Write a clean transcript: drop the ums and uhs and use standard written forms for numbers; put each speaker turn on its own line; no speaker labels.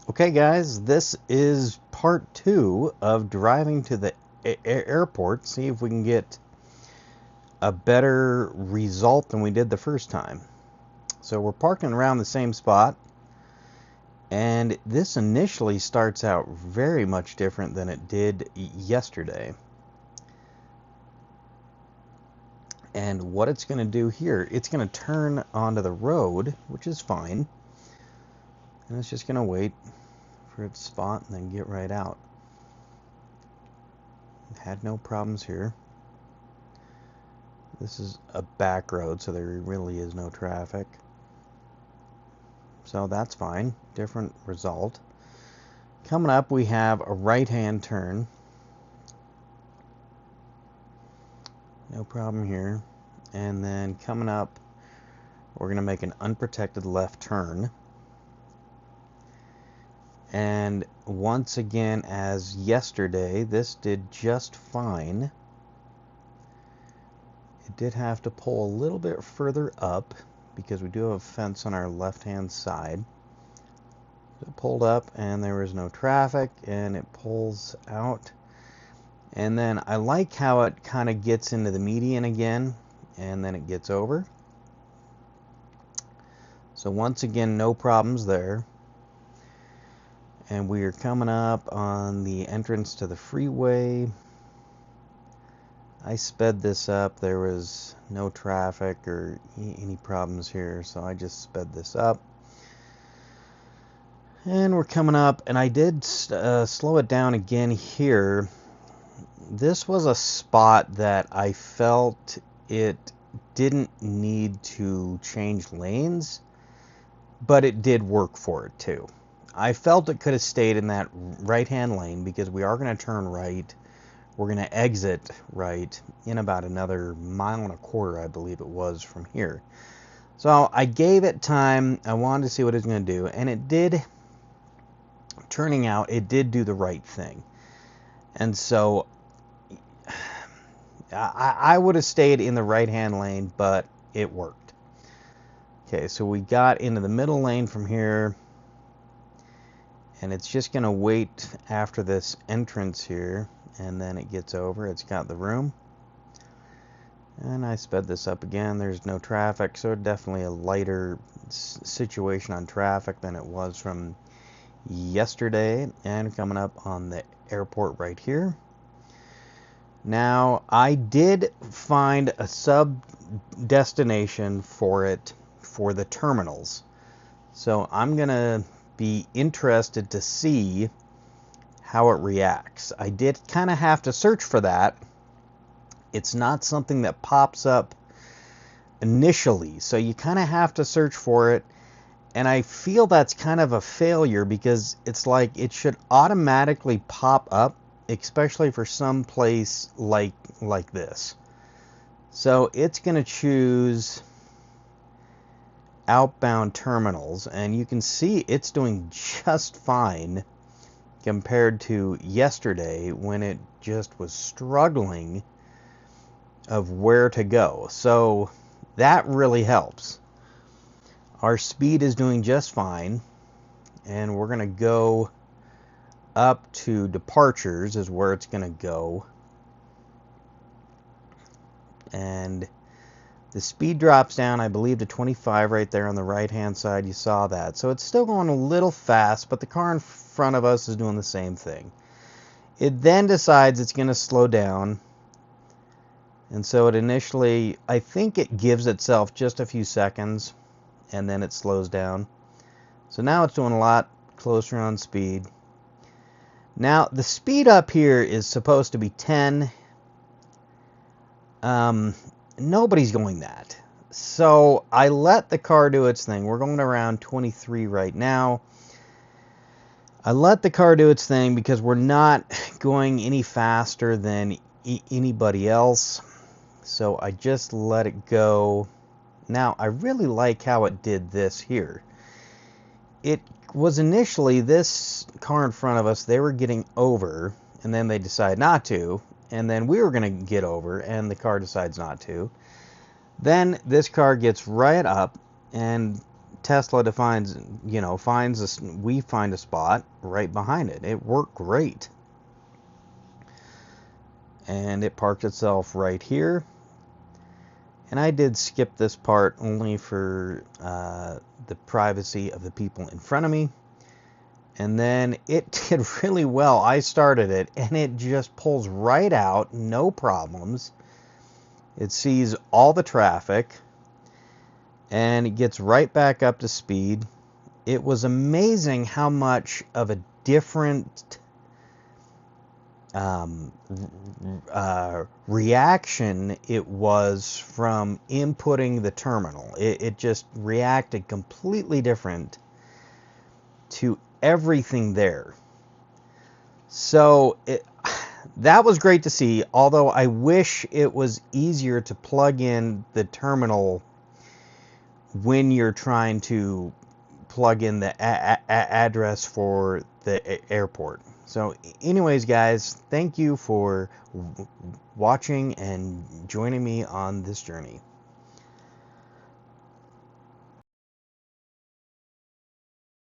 Okay, guys, this is part 2 of driving to the airport. See if we can get a better result than we did the first time. So we're parking around the same spot, and this initially starts out very much different than it did yesterday. And what it's going to do here, it's going to turn onto the road, which is fine, and it's just going to wait for its spot and then get right out. Had no problems here. This is a back road, so there really is no traffic. So that's fine. Different result. Coming up, we have a right-hand turn. No problem here. And then coming up, we're going to make an unprotected left turn. And once again, as yesterday, this did just fine. It did have to pull a little bit further up because we do have a fence on our left-hand side. It pulled up and there was no traffic, and it pulls out. And then I like how it kind of gets into the median again, and then it gets over. So once again, no problems there. And we are coming up on the entrance to the freeway. I sped this up. There was no traffic or any problems here, so I just sped this up. And we're coming up, and I did slow it down again here. This was a spot that I felt it didn't need to change lanes, but it did work for it too. I felt it could have stayed in that right-hand lane because we are going to turn right. We're going to exit right in about another 1.25 miles, I believe it was, from here. So I gave it time. I wanted to see what it was going to do, and it did. Turning out, it did do the right thing. And so I would have stayed in the right-hand lane, but it worked. Okay, so we got into the middle lane from here, and it's just going to wait after this entrance here, and then it gets over. It's got the room. And I sped this up again. There's no traffic, so definitely a lighter situation on traffic than it was from yesterday. And coming up on the airport right here. Now, I did find a sub-destination for it for the terminals. So I'm going to be interested to see how it reacts. I did kind of have to search for that. It's not something that pops up initially, so you kind of have to search for it. And I feel that's kind of a failure because it's like it should automatically pop up, especially for some place like this. So it's going to choose outbound terminals, and you can see it's doing just fine compared to yesterday when it just was struggling of where to go. So that really helps. Our speed is doing just fine, and we're going to go up to departures is where it's going to go. And the speed drops down, I believe, to 25 right there on the right-hand side. You saw that. So it's still going a little fast, but the car in front of us is doing the same thing. It then decides it's going to slow down. And so it initially, I think it gives itself just a few seconds, and then it slows down. So now it's doing a lot closer on speed. Now, the speed up here is supposed to be 10. Nobody's going that. So I let the car do its thing. We're going around 23 right now. I let the car do its thing because we're not going any faster than anybody else. So I just let it go. Now, I really like how it did this here. It was initially this car in front of us, they were getting over, and then they decided not to, and then we were going to get over, and the car decides not to. Then this car gets right up and Tesla defines, we find a spot right behind it. It worked great. And it parked itself right here. And I did skip this part only for the privacy of the people in front of me. And then it did really well. I started it, and it just pulls right out, no problems. It sees all the traffic, and it gets right back up to speed. It was amazing how much of a different reaction it was from inputting the terminal. It just reacted completely different to everything there. So that was great to see, although I wish it was easier to plug in the terminal when you're trying to plug in the address for the airport. So anyways, guys, thank you for watching and joining me on this journey.